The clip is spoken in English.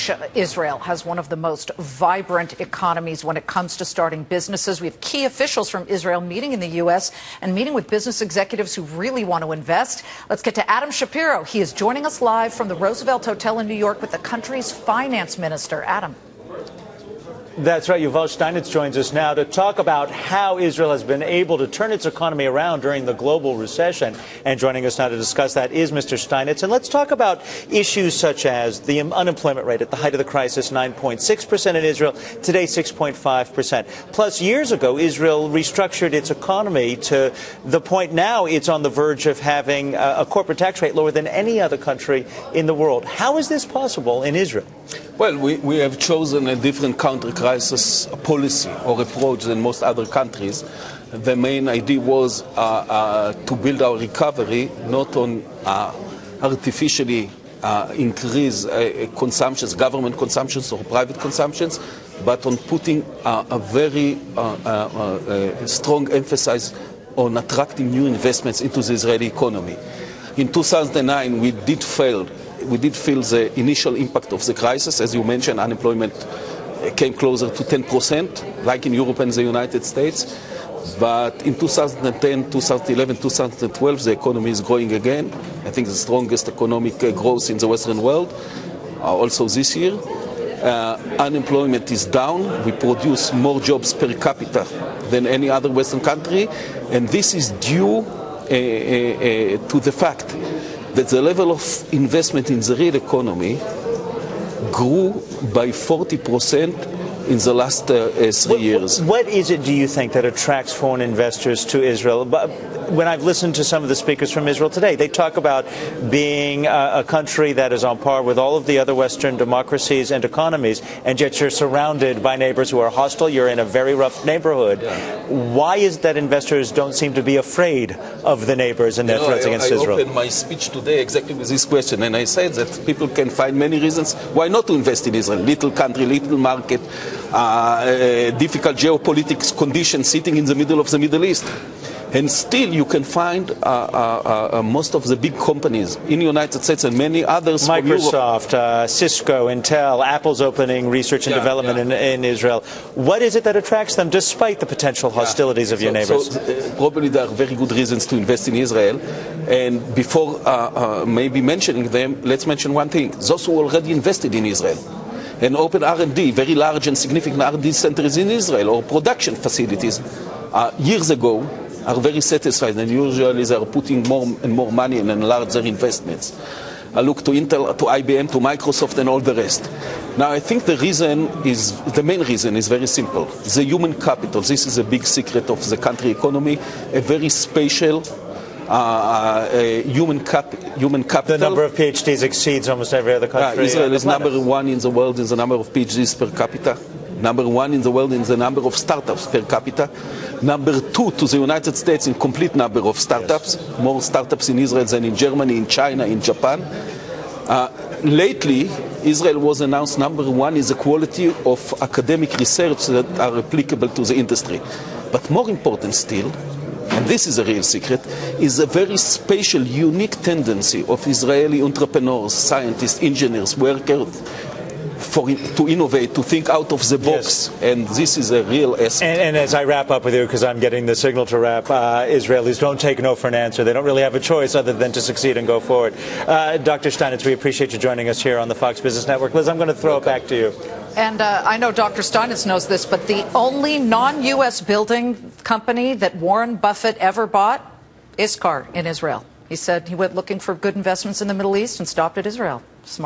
much. Israel has one of the most vibrant economies when it comes to starting businesses. We have key officials from Israel meeting in the U.S. and meeting with business executives who really want to invest. Let's get to Adam Shapiro. He is joining us live from the Roosevelt Hotel in New York with the country's finance minister. Adam. That's right. Yuval Steinitz joins us now to talk about how Israel has been able to turn its economy around during the global recession. And joining us now to discuss that is Mr. Steinitz. And let's talk about issues such as the unemployment rate at the height of the crisis, 9.6% in Israel, today 6.5%. Plus, years ago, Israel restructured its economy to the point now it's on the verge of having a corporate tax rate lower than any other country in the world. How is this possible in Israel? Well, we have chosen a different counter-crisis policy or approach than most other countries. The main idea was to build our recovery not on artificially increase consumptions, government consumptions or private consumptions, but on putting a very strong emphasis on attracting new investments into the Israeli economy. In 2009, we did feel the initial impact of the crisis. As you mentioned, unemployment came closer to 10%, like in Europe and the United States. But in 2010, 2011, 2012, the economy is growing again. I think the strongest economic growth in the Western world, also this year. Unemployment is down. We produce more jobs per capita than any other Western country. And this is due to the fact that the level of investment in the real economy grew by 40% in the last 3 years. What is it, do you think, that attracts foreign investors to Israel? When I've listened to some of the speakers from Israel today, they talk about being a country that is on par with all of the other Western democracies and economies, and yet you're surrounded by neighbors who are hostile. You're in a very rough neighborhood. Yeah. Why is it that investors don't seem to be afraid of the neighbors and their threats against Israel? I opened my speech today exactly with this question, and I said that people can find many reasons why not to invest in Israel. Little country, little market, difficult geopolitics conditions sitting in the middle of the Middle East. And still you can find most of the big companies in the United States and many others. Microsoft, Cisco, Intel, Apple's opening research and development in Israel. What is it that attracts them despite the potential hostilities of your neighbors? Probably there are very good reasons to invest in Israel. And before maybe mentioning them, let's mention one thing. Those who already invested in Israel and open R&D, very large and significant R&D centers in Israel or production facilities years ago, are very satisfied, and usually they are putting more and more money and enlarge their investments. I look to Intel, to IBM, to Microsoft, and all the rest. Now, I think the main reason is very simple. The human capital. This is a big secret of the country economy, a very spatial human capital. The number of PhDs exceeds almost every other country. Israel is number one in the world in the number of PhDs per capita. Number one in the world in the number of startups per capita. Number two to the United States in complete number of startups. Yes. More startups in Israel than in Germany, in China, in Japan. Lately, Israel was announced number one in the quality of academic research that are applicable to the industry. But more important still, and this is a real secret, is a very special, unique tendency of Israeli entrepreneurs, scientists, engineers, workers, to innovate, to think out of the box, and this is a real asset. And as I wrap up with you, because I'm getting the signal to wrap, Israelis don't take no for an answer. They don't really have a choice other than to succeed and go forward. Dr. Steinitz, we appreciate you joining us here on the Fox Business Network. Liz, I'm going to throw it back to you. And I know Dr. Steinitz knows this, but the only non-U.S. building company that Warren Buffett ever bought is Iscar in Israel. He said he went looking for good investments in the Middle East and stopped at Israel. Smart.